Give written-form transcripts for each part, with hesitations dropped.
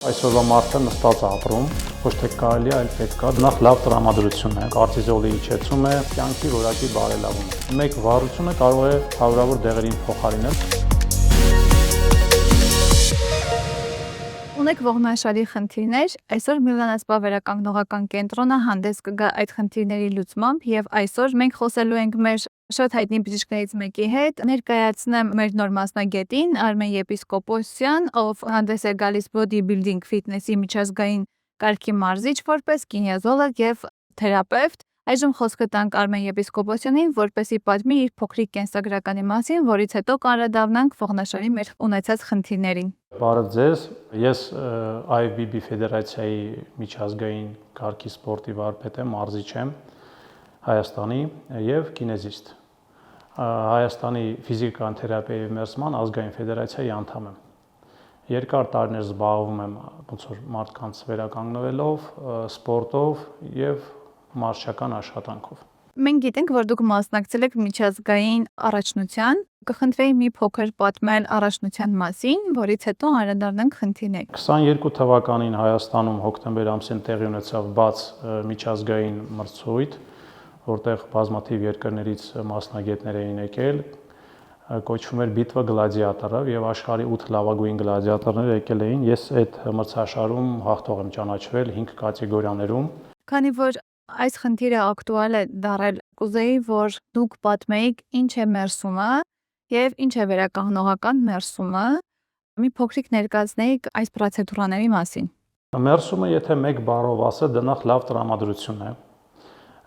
Այսօրվա մարդը նստած ապրում, ոչ թե կարելի է, այլ պետք է նախ լավ տրամադրություն է, կորտիզոլի իջեցում է, կյանքի որակի բարելավում է։ Մեկ վարությունը կարող է հարյուրավոր դեղերին փոխարինել։ Ունեք ողնաշարի խնդիրներ, այսօր Միլանասպա վերականգնողական կենտրոնը հանդես կգա այդ խնդիրների լուծմամբ եւ այսօր մենք խոսելու ենք մեր շատ հայտնի բժիշկներից մեկի հետ, ներկայացնեմ մեր նոր մասնագետին Արմեն Եպիսկոպոսյան, ով հանդես է գալիս body building fitness-ի միջազգային կարգի մարզիչ որպես կինեզոլոգ եւ թերապևտ։ Այժմ խոսքը տանք Արմեն Եպիսկոպոսյանին, որպեսզի պատմի իր փոքրիկ կենսագրականի մասին, որից հետո կանրադառնանք ողնաշարի մեր ունեցած խնդիրներին։ Բարև ձեզ, ես IFBB ֆեդերացիայի միջազգային կարգի սպորտի վարպետ եմ, մարզիչ եմ Հայաստանի եւ կինեզիստ։ Հայաստանի ֆիզիկական թերապիայի եւ մերսման ազգային ֆեդերացիայի անդամ եմ։ Երկար տարիներ զբաղվում եմ ոնց որ մարդկանց վերականգնվելով, սպորտով եւ մարզչական աշխատանքով։ Մենք գիտենք, որ դուք մասնակցել եք միջազգային առաջնության, կխնդրեի մի փոքր պատմել առաջնության մասին, որից հետո անդրադառնանք խնդիրներին։ 22 թվականին Հայաստանում հոկտեմբեր ամսին տեղի ունեցավ բաց միջազգային մրցույթ, որտեղ բազմաթիվ երկրներից մասնագետներ էին եկել, կոչվում էր Բիտվա գլադիատորով եւ աշխարհի 8 լավագույն գլադիատորները եկել էին։ Ես այդ մրցաշարում հաղթող եմ ճանաչվել 5 կատեգորիաներում։ Քանի որ այս խնդիրը ակտուալ է դառել, կուզեի, որ դուք պատմեիք ինչ է մերսումը եւ ինչ է վերականգնողական մերսումը, մի փոքրիկ ներկայացնեիք այս պրոցեդուրաների մասին։ Մերսումը, եթե մեկ բառով ասել, դա նախ լավ տրամադրություն է։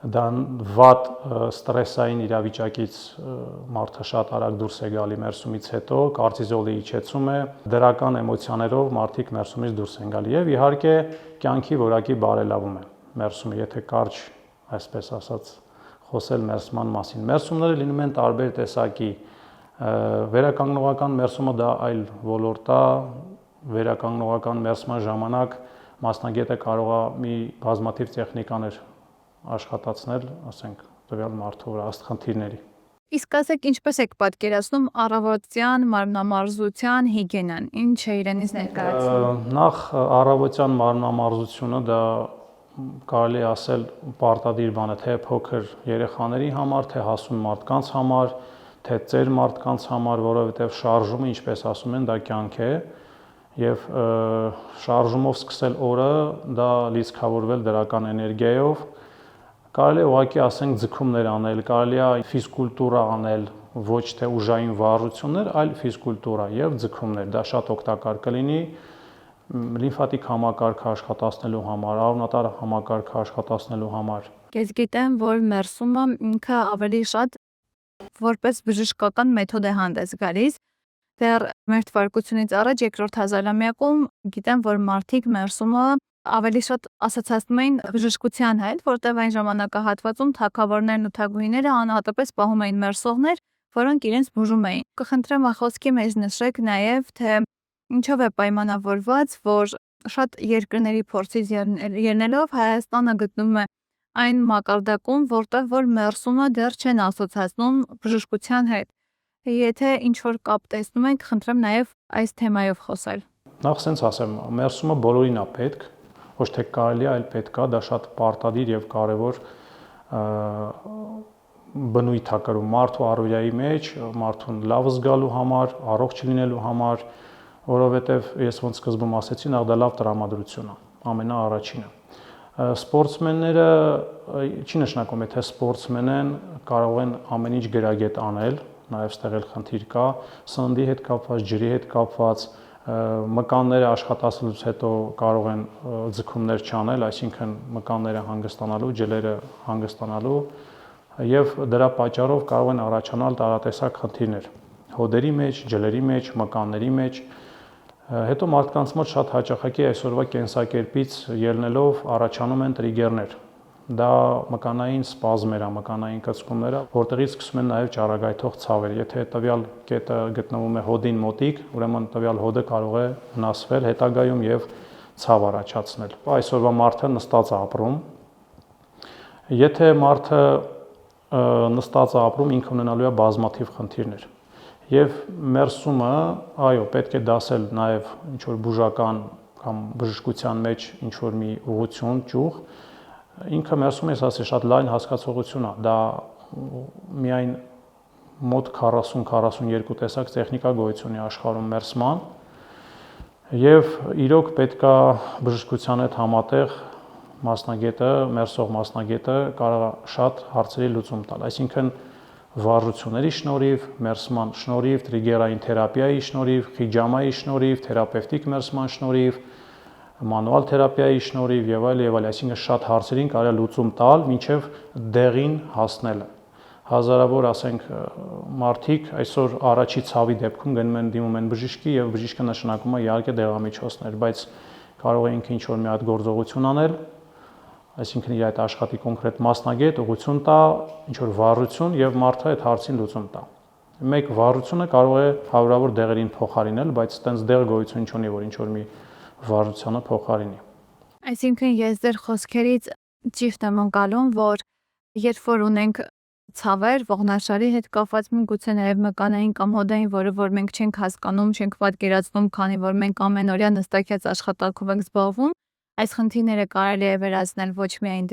Դա վատ ստրեսային իրավիճակից մարդը շատ արագ դուրս է գալի մերսումից հետո, կորտիզոլի իջեցում է, դրական էմոցիաներով մարդիկ մերսումից դուրս են գալի եւ իհարկե կյանքի որակի բարելավում է մերսումը, եթե կարճ, այսպես ասած, խոսել մերսման մասին։ Մերսումները լինում են տարբեր տեսակի։ Վերականգնողական մերսումը դա այլ ոլորտ է, վերականգնողական մերսման ժամանակ մասնագետը կարող է մի բազմաթիվ տեխնիկաներ աշխատացնել, ասենք, տվյալ մարդու վրա ըստ խնդիրների։ Իսկ ասեք, ինչպես եք պատկերացնում առավոտյան մարմնամարզության հիգիենան, ինչ է իրենից ներկայացնում։ Նախ առավոտյան մարմնամարզությունը դա կարելի է ասել պարտադիր բան է, թե փոքր երեխաների համար, թե հասուն մարդկանց համար, թե ծեր մարդկանց համար, որովհետև շարժումը, ինչպես ասում են, դա կյանք է եւ շարժումով սկսել օրը, դա լիցքավորվել դրական էներգիայով, կարելի է ուղղակի ասենք ձգումներ անել, կարելի է ֆիզկուլտուրա անել, ոչ թե ուժային վարժություններ, այլ ֆիզկուլտուրա եւ ձգումներ, դա շատ օգտակար կլինի լիմֆատիկ համակարգը աշխատացնելու համար, արյունատար համակարգը աշխատացնելու համար։ Ես գիտեմ, որ մերսումը ինքը ավելի շատ որպես բժշկական մեթոդ է հանդես գալիս։ Դեռ մեր թվարկությունից առաջ երկրորդ հազարամյակում գիտեմ, որ մարդիկ մերսումը ավելի շատ ասոցացնում էին բժշկության հետ, որտեղ այն ժամանակահատվածում թագավորներն ու թագուհիները անհատապես պահում էին մերսողներ, որոնք իրենց բուժում էին։ Կխնդրեմ ախոսքի մեջ նշեք նաև, թե ինչով է պայմանավորված, որ շատ երկրների փորձից ելնելով Հայաստանը գտնվում է այն մակարդակում, որտեղ որ մերսումը դեռ չեն ասոցացնում բժշկության հետ։ Եթե ինչ-որ կապ տեսնում եք, խնդրեմ նաև այս թեմայով խոսել։ Նախ ասենց ասեմ, մերսումը բոլորին է պետք, ոչ թե կարելի է, այլ պետք է, դա շատ պարտադիր եւ կարեւոր բնույթ է կրում մարդու առօրյայի մեջ, մարդուն լավ զգալու համար, առողջ լինելու համար, որովհետեւ ես ոնց սկզբում ասեցի, նախ դա լավ տրամադրություն է, ամենաառաջինը։ Սպորտսմենները չի նշանակում, եթե սպորտսմեն են, կարող են ամեն ինչ գրագետ անել, նաեւ ստեղ էլ խնդիր կա, սննդի հետ կապված, ջրի հետ կապված, մկանները աշխատացնելուց հետո կարող են ձգումներ չանել, այսինքն մկանները հանգստանալու, ջլերը հանգստանալու եւ դրա պատճառով կարող են առաջանալ տարատեսակ խնդիրներ հոդերի մեջ, ջլերի մեջ, մկանների մեջ։ Հետո մարդկանց մոտ շատ հաճախակի այսօրվա կենսակերպից ելնելով առաջանում են տրիգերներ։ Դա մկանային սպազմեր, մկանային կծկումներ, որտեղից սկսում են նաև ճառագայթող ցավեր։ Եթե տվյալ կետը գտնվում է հոդին մոտիկ, ուրեմն տվյալ հոդը կարող է վնասվել հետագայում եւ ցավ առաջացնել։ Այսօրվա մարդը նստած է ապրում։ Եթե մարդը նստած է ապրում, ինքը ունենալու է բազմաթիվ խնդիրներ։ Եվ մերսումը, այո, պետք է դասել նաև ինչ որ բուժական կամ բժշկության մեջ ինչ որ մի ուղղություն, ճյուղ, ինքը մերսում է ասի շատ լայն հասկացողություն է, դա միայն մոտ 40-42 տեսակ տեխնիկա գոյություն ունի աշխարհում մերսման, եւ իրոք պետքա բժշկության հետ համատեղ մասնագետը, մերսող մասնագետը կարող է շատ հարցերի լուծում տալ, այսինքն վարժությունների շնորհիվ, մերսման շնորհիվ, տրիգերային թերապիայի շնորհիվ, խիջամայի շնորհիվ, թերապևտիկ մերսման շնորհիվ, մանուալ թերապիայի շնորհիվ եւ այլ, այսինքն շատ հարցերին կարող է լուծում տալ մինչեւ դեղին հասնելը։ Հազարավոր, ասենք, մարդիկ այսօր առաջի ցավի դեպքում գնում են դիմում են բժիշկի եւ բժիշկը նշանակում է իհարկե դեղամիջոցներ, բայց կարող է ինքը ինչ որ մի հատ գործողություն անել, այսինքն իր այդ աշխատի կոնկրետ մասնագետ ուղղություն տա, ինչ որ վարժություն եւ մարդը այդ հարցին լուծում տա։ Մեկ վարժությունը կարող է հարյուրավոր դեղերին փոխարինել, բայց այտենց դեղ գոյություն չունի, որ ինչ որ մի վարժությանը փոխարինի։ Այսինքն ես ձեր խոսքերից ճիշտ եմ ընկալում, որ երբ որ ունենք ցավեր, ողնաշարի հետ կապված միգուցե նաև մկանային կամ հոդային, որը որ մենք չենք հասկանում, չենք պատկերացնում, քանի որ մենք ամենօրյա նստակյաց աշխատանքով ենք զբաղվում, այս խնդիրները կարելի է վերացնել ոչ միայն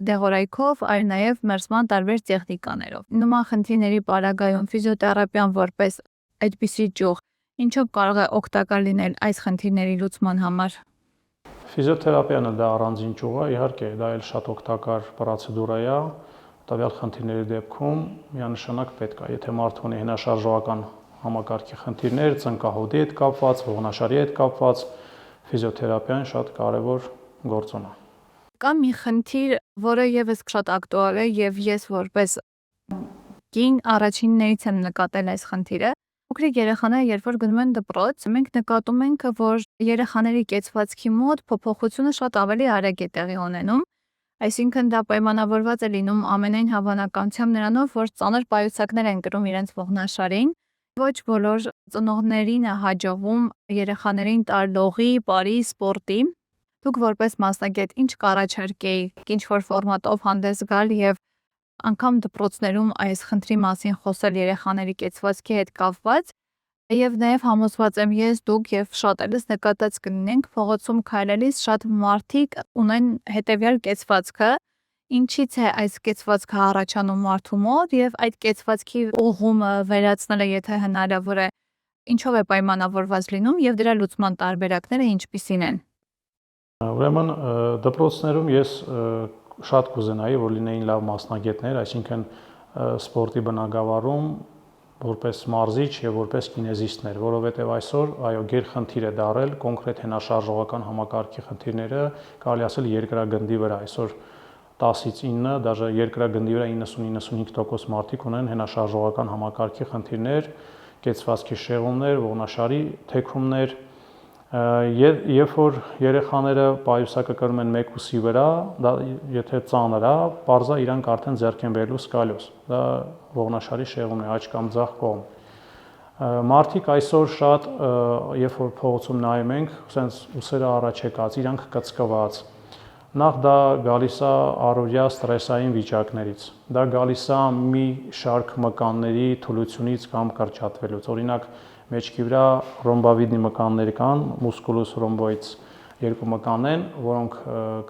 դեղորայքով, այլ նաև մերսման տարբեր տեխնիկաներով։ Նման խնդիրների պարագայում ֆիզիոթերապիան որպես այդպիսի ճյուղ, ինչով կարող է օգտակար լինել այս խնդիրների լուծման համար։ Ֆիզիոթերապիան դա առանձին ճյուղ է, իհարկե, դա էլ շատ օգտակար պրոցեդուրա է, տվյալ խնդիրների դեպքում միանշանակ պետք է, եթե մարդը ունի հենաշարժողական համակարգի խնդիրներ, ծնկահոդի հետ կապված, ողնաշարի հետ կապված, ֆիզիոթերապիան շատ կարևոր գործոն է։ Կա մի խնդիր, որը եւս շատ ակտուալ է եւ ես որպես կին առաջիններից եմ նկատել այս խնդիրը։ Փոքրիկ երեխաները երբ որ գնում են դպրոց, մենք նկատում ենք, որ երեխաների կեցվածքի մոտ փոփոխությունը շատ ավելի արագ է տեղի ունենում։ Այսինքն դա պայմանավորված է լինում ամենայն հավանականությամբ նրանով, որ ծանր պայուսակներ են կրում իրենց ողնաշարին։ Ոչ բոլոր ծնողներին է հաջողվում երեխաներին տալ լողի, բարի, սպորտի։ Դուք որպես մասնագետ ինչ կառաջարկեիք, ինչ որ ֆորմատով հանդես գալ եւ անգամ դպրոցներում այս խնդրի մասին խոսել երեխաների կեցվածքի հետ կապված, եւ նաեւ համոզված եմ ես դուք եւ շատերս նկատած կլինենք փողոցում քայլելիս շատ մարդիկ ունեն հետեւյալ կեցվածքը, ինչից է այս կեցվածքը առաջանում մարդու մոտ եւ այդ կեցվածքի ուղղումը վերացնելը եթե հնարավոր է, ինչով է պայմանավորված լինում եւ դրա լուծման տարբերակները ինչպիսին են։ Ուրեմն դպրոցներում ես շատ կուզենայի, որ լինեին լավ մասնագետներ, այսինքն սպորտի բնագավառում որպես մարզիչ եւ որպես կինեզիստներ, որովհետեւ այսօր այո գերխնդիր է դարել կոնկրետ հենաշարժողական համակարգի խնդիրները, կարելի ասել երկրագնդի վրա այսօր 10-ից 9, դաժե երկրագնդի վրա 90-95% մարդիկ ունեն հենաշարժողական համակարգի խնդիրներ, կեցվածքի շեղումներ, ողնաշարի թեքումներ, երբ որ երեխաները պայուսակը կրում են մեկ ուսի վրա, դա եթե ծանր է, պարզա իրանք արդեն ձեռք են բերելու սկալյոզ, դա ողնաշարի շեղումն է, աջ կամ ձախ կողմ։ Մարդիկ այսօր շատ, երբ որ փողոցում նայում ենք, ասենց ուսերը առաջ եկած, իրանք կծկված, նախ դա գալիս է առօրյա ստրեսային վիճակներից, դա գալիս է մի շարք մկանների թուլությունից կամ կրճատվելուց, օրինակ մեջքի վրա ռոմբավիդնի մկաններ կան, մուսկուլուս ռոմբոիդս երկու մկան են, որոնք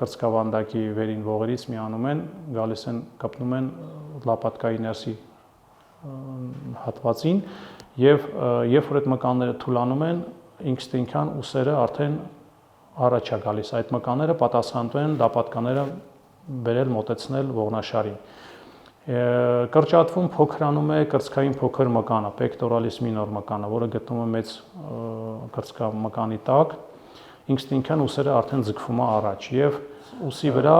կրծքավանդակի վերին ողերից միանում են, գալիս են, կպնում են լապատկայի ներսի հատվածին եւ երբ որ այդ մկանները թուլանում են, ինստինկտիվան ուսերը արդեն առաջ է գալիս, այդ մկանները պատասխանատու են լապատկաները բերել մոտեցնել ողնաշարին։ Կրճատվում փոքրանում է կրծքային փոքր մկանը, pectoralis minor մկանը, որը գտնվում է մեծ կրծքամկանի տակ, ինստինկտիվան ուսերը արդեն ձգվում է առաջ եւ ուսի վրա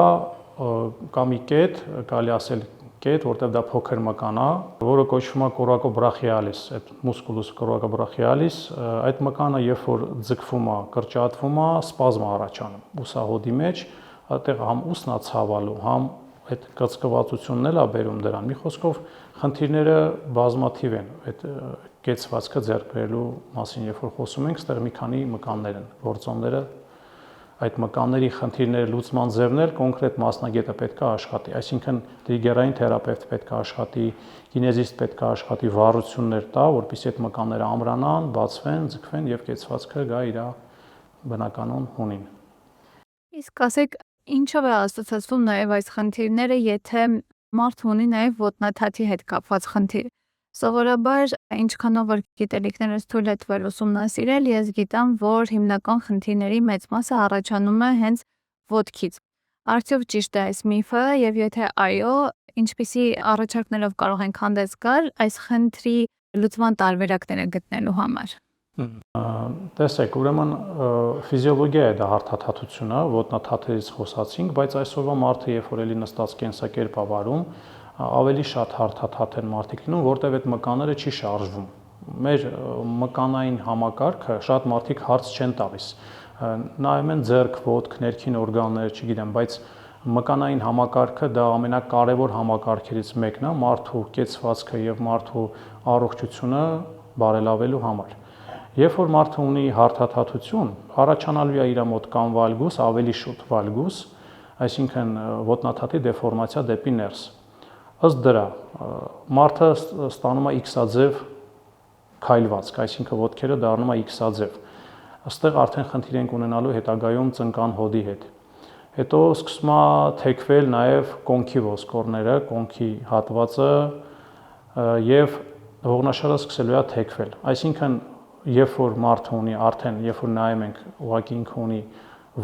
կա մի կետ, կարելի ասել կետ, որտեղ դա փոքր մկան է, որը կոչվում է coraco brachialis, այդ musculus coraco brachialis, այդ մկանը երբ որ ձգվում է, կրճատվում է, սպազմ է առաջանում ուսահոդի մեջ, այդտեղ համ ուսն է ցավալու, համ այդ կծկվածությունն էլ է բերում դրան։ Մի խոսքով խնդիրները բազմաթիվ են այդ կեցվածքը ձեռք բերելու մասին, երբ որ խոսում ենք, այստեղ մի քանի մկաններ են, գործոնները այդ մկանների խնդիրների լուծման ձևներ կոնկրետ մասնագետը պետք է աշխատի, այսինքն տրիգերային թերապևտ պետք է աշխատի, կինեզիստ պետք է աշխատի, վարժություններ տա, որպեսզի այդ մկանները ամրանան, բացվեն, ձգվեն եւ կեցվածքը գա իր բնականon հունին։ Իսկ ասեք, ինչով է ասոցացվում նաև այս խնդիրները, եթե մարդ ունի նաև ոտնաթաթի հետ կապված խնդիր։ Սովորաբար, ինչքանով որ գիտելիքներս թույլ է տվել ուսումնասիրել, ես գիտեմ, որ հիմնական խնդիրների մեծ մասը առաջանում է հենց ոտքից։ Արդյոք ճիշտ է այս միֆը, եւ եթե այո, ինչպիսի առաջարկներով կարող ենք հանդես գալ այս խնդրի լուծման տարբերակները գտնելու համար։ Տեսեք, ուրեմն ֆիզիոլոգիա է դա հարթաթաթությունը, ոտնաթաթերից խոսացինք, բայց այսօրվա մարդը, երբ որ էլի նստած կենսակերպ է վարում, ավելի շատ հարթաթաթ են մարդիկ լինում, որտեղ այդ մկանները չի շարժվում։ Մեր մկանային համակարգը շատ մարդիկ հարց չեն տալիս։ Նայում են ձեռք, ոտք, ներքին օրգաններ, չգիտեմ, բայց մկանային համակարգը դա ամենակարևոր համակարգերից մեկն է մարդու կեցվածքը եւ մարդու առողջությունը բարելավելու համար։ Երբ որ մարդը ունի հարթաթաթություն, առաջանալու է իր մոտ կամ վալգուս, ավելի շուտ վալգուս, այսինքն ոտնաթաթի դեֆորմացիա դեպի ներս։ Ըստ դրա, մարդը ստանում է X-աձև քայլվածք, այսինքն ոտքերը դառնում է X-աձև։ Այստեղ արդեն խնդիր ենք ունենալու հետագայում ծնկան հոդի հետ։ Հետո սկսում է թեքվել նաև կոնքի ոսկորները, կոնքի հատվածը եւ ողնաշարը սկսելու է թեքվել։ Այսինքն երբ որ մարդը ունի արդեն, երբ որ նայում ենք ուղղակի ինքը ունի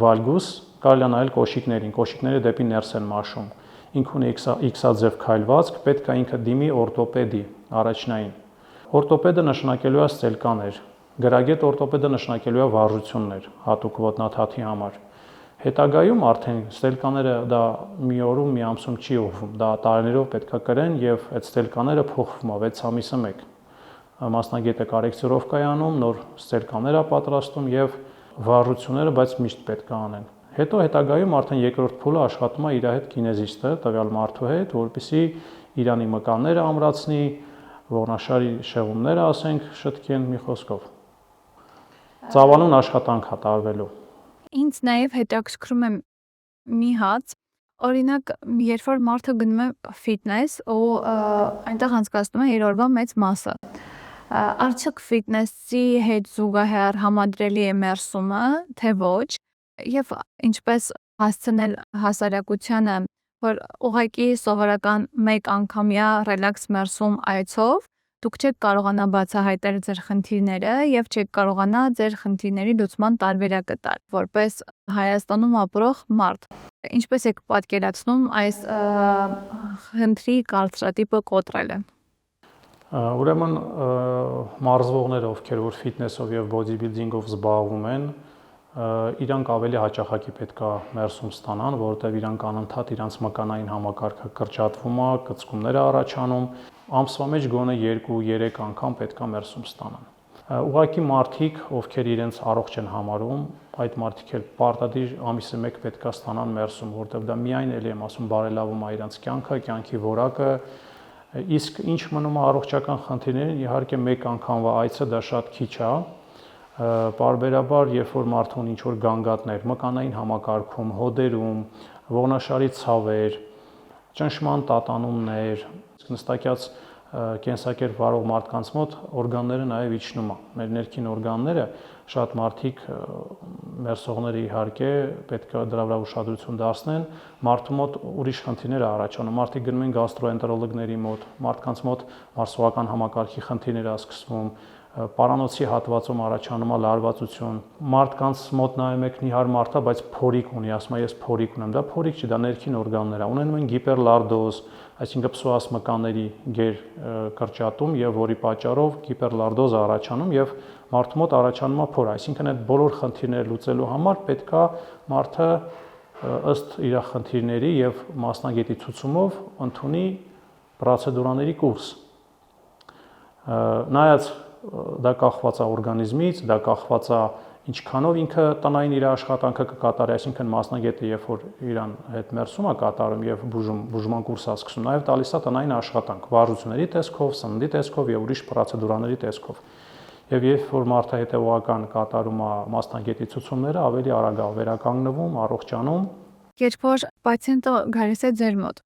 վալգուս, կարելի է նայել կոշիկներին, կոշիկները դեպի ներս են մաշում։ Ինքը ունի X-աձև քայլվածք, պետք է ինքը դիմի օրտոպեդի առաջնային։ Օրտոպեդը նշանակելու է ստելկաներ, գրագետ օրտոպեդը նշանակելու է վարժություններ հատուկ ոտնաթաթի համար։ Հետագայում արդեն ստելկաները դա մի օրում, մի ամսում չի ուղղվում, դա տարիներով պետք է կրեն եւ այդ ստելկաները փոխվում է 6 ամիսը մեկ։ Մասնագետը կորեկցիորովկա է անում, նոր ստելկաներ է պատրաստում եւ վարժությունները, բայց միշտ պետք է անեն։ Հետո հետագայում արդեն երկրորդ փուլը աշխատում է իր հետ կինեզիստը, տվյալ մարդու հետ, որպեսզի իրանի մկանները ամրացնի, ողնաշարի շեղումները, ասենք, շտկեն մի խոսքով։ Ծավալուն աշխատանք է տարվելու։ Ինձ նաև հետաքրքրում է մի հաց, օրինակ, երբ որ մարդը գնում է ֆիթնես ու այնտեղ անցկացնում է իր օրվա մեծ մասը, արդյոք ֆիթնեսի հետ զուգահեռ համադրելի է մերսումը, թե ոչ, եւ ինչպես հասցնել հասարակությանը, որ ուղղակի սովորական մեկ անգամյա ռելաքս մերսում այցով դուք չեք կարողանա բացահայտել ձեր խնդիրները եւ չեք կարողանա ձեր խնդիրների լուծման տարբերակը տալ, որպես Հայաստանում ապրող մարդ։ Ինչպես եք պատկերացնում այս խնդրի կարծրատիպը կոտրելը։ Ուրեմն մարզվողները, ովքեր որ ֆիթնեսով եւ բոդիբիլդինգով զբաղվում են, իրանք ավելի հաճախակի պետք է մերսում ստանան, որովհետեւ իրանք անընդհատ իրանց մկանային համակարգը կրճատվում է, կծկումներ է առաջանում, ամսվա մեջ գոնե 2-3 անգամ պետք է մերսում ստանան։ Ուղղակի մարդիկ, ովքեր իրենց առողջ են համարում, այդ մարդիկ էլ պարտադիր ամիսը մեկ պետք է ստանան մերսում, որովհետեւ դա միայն էլի եմ ասում բարելավում է իրանց կյանքը, կյանքի որակը, իսկ ինչ մնում է առողջական խնդիրներին, իհարկե մեկ անգամվա այցը դա շատ քիչ է։ Պարբերաբար, երբ որ մարդը ունի ինչ-որ գանգատներ, մկանային համակարգում, հոդերում, ողնաշարի ցավեր, ճնշման տատանումներ, նստակյաց կենսակերպ վարող մարդկանց մոտ օրգանները նաև իջնում է։ Մեր ներքին օրգանները շատ մարդիկ մերսողները իհարկե պետք է դրա վրա ուշադրություն դարձնեն, մարդու մոտ ուրիշ խնդիրներ է առաջանում։ Մարդիկ գնում են գաստրոենտերոլոգների մոտ, մարդկանց մոտ մարսողական համակարգի խնդիրներ է սկսվում, պարանոցի հատվածում առաջանում է լարվածություն։ Մարդկանց մոտ նայում եք նիհար մարդ է, բայց փորիկ ունի, ասում է ես փորիկ ունեմ։ Դա փորիկ չի, դա ներքին օրգաններ է։ Ունենում են հիպերլարդոզ, այսինքն պսոաս մկանների գեր կրճատում եւ որի պատճառով հիպերլարդոզ է առաջանում եւ մարդու մոտ առաջանում է փոր։ Այսինքն այդ բոլոր խնդիրները լուծելու համար պետք է մարդը ըստ իր խնդիրների եւ մասնագետի ցուցումով ընդունի պրոցեդուրաների կուրս։ Նայած դա կախված է օրգանիզմից, դա կախված է ինչքանով ինքը տնային իր աշխատանքը կկատարի, այսինքն մասնագետը երբ որ իրան հետ մերսում է կատարում եւ բուժման կուրս է սկսում, նաեւ տալիս է տնային աշխատանք, վարժությունների տեսքով, սննդի տեսքով եւ ուրիշ պրոցեդուրաների տեսքով։ Եվ երբ որ մարդը հետեւական կատարում է մասնագետի ցուցումները, ավելի արագ է վերականգնվում, առողջանում։ Երբ որ պացիենտը գալիս է ձեր մոտ,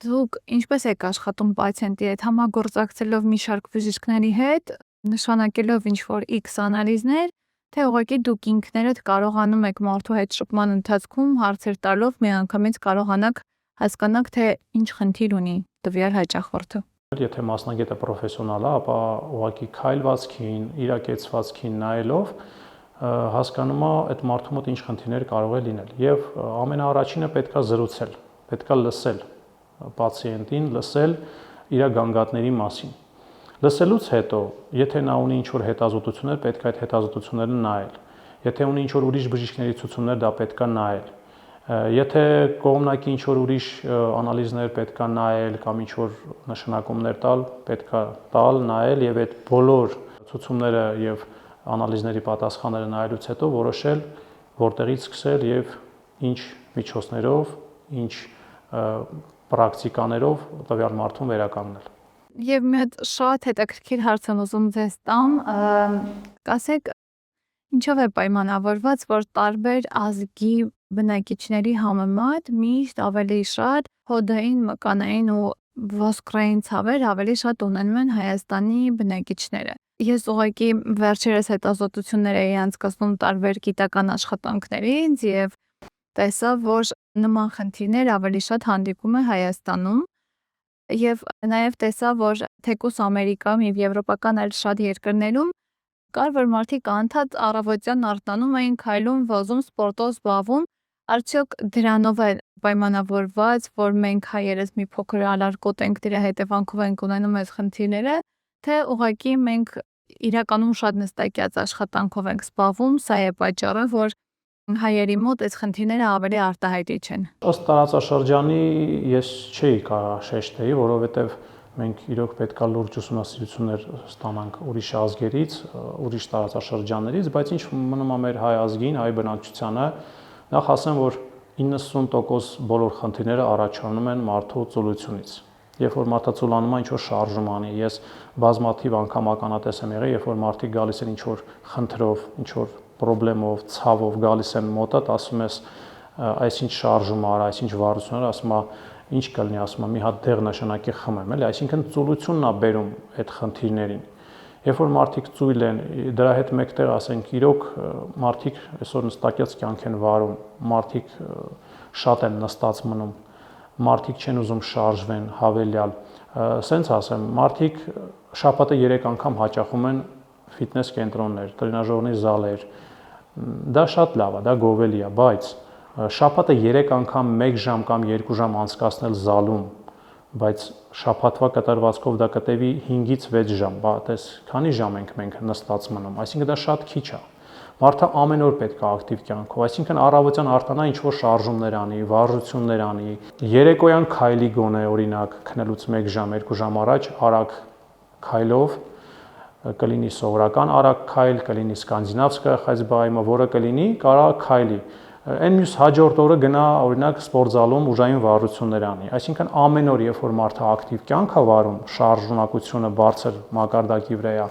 դուք ինչպես եք աշխատում պացիենտի հետ, համագործակցելով մի շարք բժիշկների հետ, նշանակելով ինչ-որ X անալիզներ, թե ուղղակի դուք ինքներդ կարողանում եք մարդու հետ շփման ընթացքում հարցեր տալով միանգամից կարողանաք հասկանաք, թե ինչ խնդիր ունի տվյալ հաճախորդը։ Եթե մասնագետը պրոֆեսիոնալ է, ապա ուղղակի քայլվածքին, իրակեցվածքին նայելով հասկանում է այդ մարդու մոտ ինչ խնդիրներ կարող է լինել։ Եվ ամենաառաջինը պետքա զրուցել, պետքա լսել պացիենտին, լսել իր գանգատների մասին։ Լսելուց հետո, եթե նա ունի ինչ-որ հետազոտություններ, պետք է այդ հետազոտությունները նայել։ Եթե ունի ինչ-որ ուրիշ բժիշկների ցուցումներ, դա պետք է նայել։ Եթե կողմնակի ինչ-որ ուրիշ անալիզներ պետք է նայել կամ ինչ-որ նշանակումներ տալ, պետք է տալ, նայել եւ այդ բոլոր ցուցումները եւ անալիզների պատասխանները նայելուց հետո որոշել որտեղից սկսել եւ ինչ միջոցներով, ինչ պրակտիկաներով տվյալ մարդուն վերականգնել։ Եվ մի հատ շատ հետաքրքիր հարց եմ ուզում ձեզ տամ, կասեք, ինչով է պայմանավորված, որ տարբեր ազգի բնակիչների համեմատ միշտ ավելի շատ հոդային, մկանային ու ոսկրային ցավեր ավելի շատ ունենում են Հայաստանի բնակիչները։ Ես ուղղակի վերջերս հետազոտություններ էի անցկացնում տարբեր գիտական աշխատանքներից եւ տեսա, որ նման խնդիրներ ավելի շատ հանդիպում է Հայաստանում։ Եվ նաև տեսա, որ թեկուզ Ամերիկայում եւ եվրոպական այլ շատ երկրներում կար, որ մարդիկ անդադ առավոտյան արտանում էին քայլում, վազում, սպորտով զբաղվում, արդյոք դրանով է պայմանավորված, որ մենք հայերս մի փոքր ալարկոտ ենք, դրա հետևանքով ենք ունենում այս խնդիրները, թե ուղղակի մենք իրականում շատ նստակյաց աշխատանքով ենք զբաղվում, սա է պատճառը, որ հայերի մոտ այս խնդիրները ավելի արտահայտիչ են։ Ըստ տարածաշրջանի ես չէի կարող շեշտեի, որովհետև մենք իրոք պետքա լուրջ ուսումնասիրություններ ստանանք ուրիշ ազգերից, ուրիշ տարածաշրջաններից, բայց ինչ մնում է մեր հայ ազգին, հայ բնակչությանը, նախ ասեմ, որ 90% բոլոր խնդիրները առաջանում են մարդու ծուլությունից։ Երբ որ մարդը ծուլանում է, ինչ որ շարժում անի, ես բազմաթիվ անգամ ականատես եմ եղել, երբ որ մարդիկ գալիս են ինչ որ խնդրով, ինչ որ պրոբլեմով, ցավով գալիս են մոտդ, ասում ես այսինչ շարժում արա, այսինչ վարություն արա, ասում է ինչ կլինի, ասում է մի հատ դեղ նշանակի խմեմ, էլի, այսինքն ծուլությունն է բերում այդ խնդիրներին։ Երբ որ մարդիկ ծույլ են, դրա հետ մեկտեղ ասենք իրոք մարդիկ այսօր նստակյաց կյանք են վարում, մարդիկ շատ են նստած մնում, մարդիկ չեն ուզում շարժվեն, հավելյալ, սենց ասեմ, մարդիկ շաբաթը 3 անգամ հաճախում են ֆիթնես կենտրոններ, տրենաժորների զալեր, դա շատ լավ է, դա գովելի է, բայց շաբաթը 3 անգամ 1 ժամ կամ 2 ժամ անցկացնել զալում, բայց շաբաթվա կտրվածքով դա կտևի 5-ից 6 ժամ, բա տես քանի ժամ ենք մենք նստած մնում, այսինքն դա շատ քիչ է։ Մարդը ամեն օր պետք է ակտիվ կյանքով, այսինքն առավոտյան արտանա ինչ-որ շարժումներ անի, վարժություններ անի, երեկոյան քայլի գոնե օրինակ քնելուց 1 ժամ, 2 ժամ առաջ արագ քայլով կլինի սովորական արագ քայլ, կլինի սկանդինավսկա խայծբայմը, որը կլինի, կարա քայլի։ Այն մյուս հաջորդ օրը գնա օրինակ սպորտզալում ուժային վարժություններ անի։ Այսինքն ամեն օր, երբ որ մարդը ակտիվ կյանք է վարում, շարժունակությունը բարձր մակարդակի վրա է,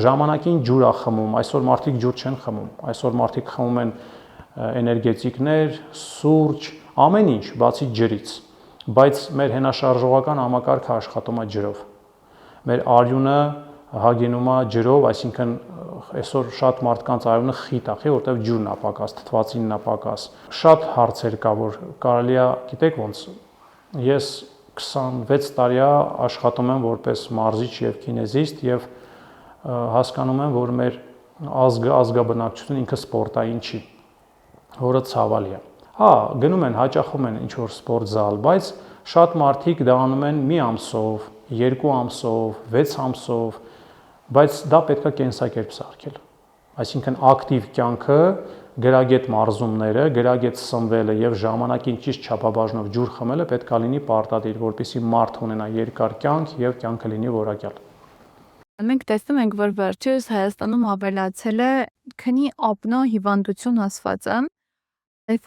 ժամանակին ջուր է խմում, այսօր մարդիկ ջուր չեն խմում, այսօր մարդիկ խմում են էներգետիկներ, սուրճ, ամեն ինչ, բացի ջրից, բայց մեր հենաշարժողական համակարգը աշխատում է ջրով։ Մեր արյունը հագենում է ջրով, այսինքն այսօր շատ մարդկանց արյունը խիտ է, որտեղ ջուրն է պակաս, թթվածինն է պակաս։ Շատ հարցեր կա, որ կարելի է, գիտեք ոնց, ես 26 տարի աշխատում եմ որպես մարզիչ եւ կինեզիստ եւ հասկանում եմ, որ մեր ազգաբնակչությունը ինքը սպորտային չի, որը ցավալի է։ Հա, գնում են, հաճախում են ինչ-որ սպորտզալ, բայց շատ մարդիկ դա անում են մի ամսով, 2 ամսով, 6 ամսով, բայց դա պետք է կենսակերպ սարքել։ Այսինքն ակտիվ կյանքը, գրագետ մարզումները, գրագետ սնվելը եւ ժամանակին ճիշտ չափաբաժնով ջուր խմելը պետք է լինի պարտադիր, որպեսզի մարդ ունենա երկար կյանք եւ կյանքը լինի որակյալ։ Մենք տեսնում ենք, որ վերջերս Հայաստանում ավելացել է քնի ապնո հիվանդություն ասվածը,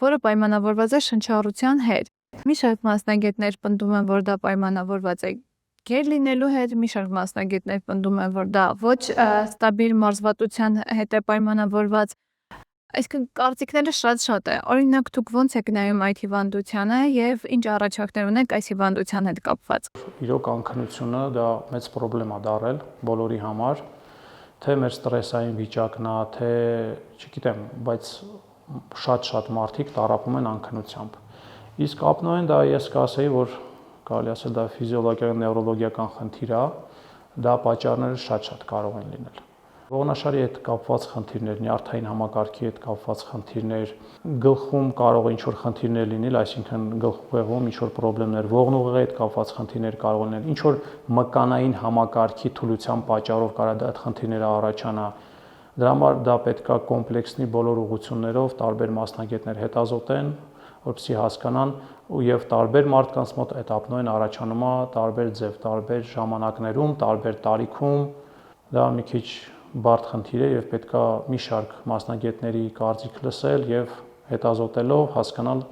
որը պայմանավորված է շնչառության հետ։ Մի շարք մասնագետներ պնդում են, որ դա պայմանավորված է գեր լինելու հետ, մի շարք մասնագետներ պնդում են, որ դա ոչ ստաբիլ մարզվածության հետ է պայմանավորված։ Այսինքն կարծիքները շատ է։ Օրինակ դուք ո՞նց եք նայում այդ հիվանդությանը եւ ինչ առաջարկներ ունեք այս հիվանդության հետ կապված։ Իրոք անքնությունը դա մեծ խնդրեմ է դարել բոլորի համար թե մեր ստրեսային վիճակն է, թե չգիտեմ, բայց շատ մարդիկ տառապում են անքնությամբ։ Իսկ ապնոեն դա ես կասեի, որ կարելի ասել դա ֆիզիոլոգիական, նեյրոլոգիական խնդիր է, դա պատճառները շատ կարող են լինել։ Ողնաշարի հետ կապված խնդիրներ, նյարդային համակարգի հետ կապված խնդիրներ, գլխում կարող է ինչ-որ խնդիրներ լինել, այսինքն գլխուղեղում ինչ-որ խնդիրներ, ողնուղեղի հետ կապված խնդիրներ կարող են լինել, ինչ-որ մկանային համակարգի թուլության պատճառով կարող է այդ խնդիրները առաջանա։ Դրա համար դա պետք է կոմպլեքսնի բոլոր ուղղություններով տարբեր մասնագետներ հետազոտեն, որպեսզի հասկանան եւ տարբեր մարդկանց մոտ այդ ապնոեն առաջանում է տարբեր ձև, տարբեր ժամանակներում, տարբեր տարիքում։ Դա մի քիչ բարդ խնդիր է եւ պետքա մի շարք մասնագետների կարծիք լսել եւ հետազոտելով հասկանալ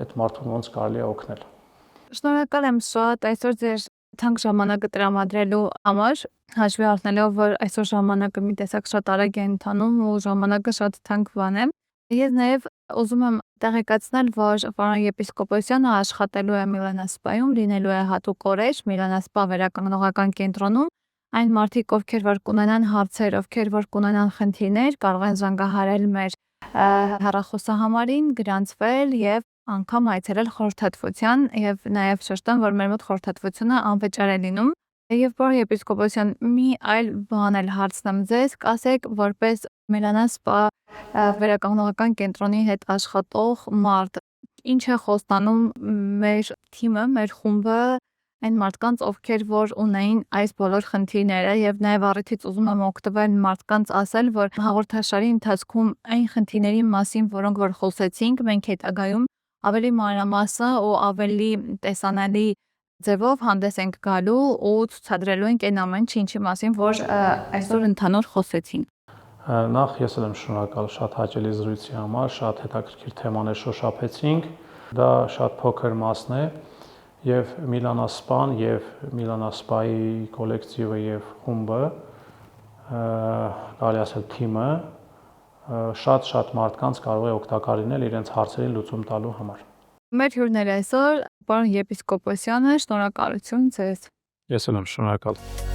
այդ մարդուն ոնց կարելի է օգնել։ Շնորհակալ եմ շատ այսօր ձեր թանկ ժամանակը տրամադրելու համար, հաշվի առնելով, որ այսօր ժամանակը մի տեսակ շատ արագ է ընթանում ու ժամանակը շատ թանկ բան է։ Ես նաեւ ուզում եմ տեղեկացնել, որ պարոն եպիսկոպոսյանը աշխատելու է Միլանասպայում, լինելու է հատուկ օրեր Միլանասպա վերականգնողական կենտրոնում։ Այն մարդիկ, ովքեր որ կունենան հարցեր, ովքեր որ կունենան խնդիրներ, կարող են զանգահարել մեր հեռախոսահամարին, գրանցվել եւ անգամ այցելել խորհրդատվության եւ նաեւ շեշտեմ, որ մեր մոտ խորհրդատվությունը անվճար է լինում։ Եվ պարոն եպիսկոպոսյան, մի այլ բան էլ հարցնեմ ձեզ, կասեք, որպես Միլանասպա վերականգնողական կենտրոնի հետ աշխատող մարդ, ինչ է խոստանում մեր թիմը, մեր խումբը այն մարդկանց, ովքեր որ ունեին այս բոլոր խնդիրները եւ նաեւ առիթից ուզում եմ օգտվել մարդկանց ասել, որ հաղորդաշարի ընթացքում այն խնդիրների մասին, որոնք որ խոսեցինք, մենք հետագայում ավելի մանրամասն ու ավելի տեսանելի ձևով հանդես ենք գալու ու ցուցադրելու ենք այն ամեն ինչի մասին, որ այսօր ընդհանուր խոսեցինք։ Նախ ես եմ շնորհակալ շատ հաճելի զրույցի համար, շատ հետաքրքիր թեմաներ շոշափեցինք։ Դա շատ փոքր մասն է եւ Միլանասպան եւ Միլանասպայի կոլեկտիվը եւ խումբը, կարելի ասել թիմը, շատ մարդկանց կարող է օգտակար լինել իրենց հարցերին լուծում տալու համար։ Մեր հյուրներ այսօր պարոն եպիսկոպոսյանը, շնորհակալություն ձեզ։ Ես եմ շնորհակալ։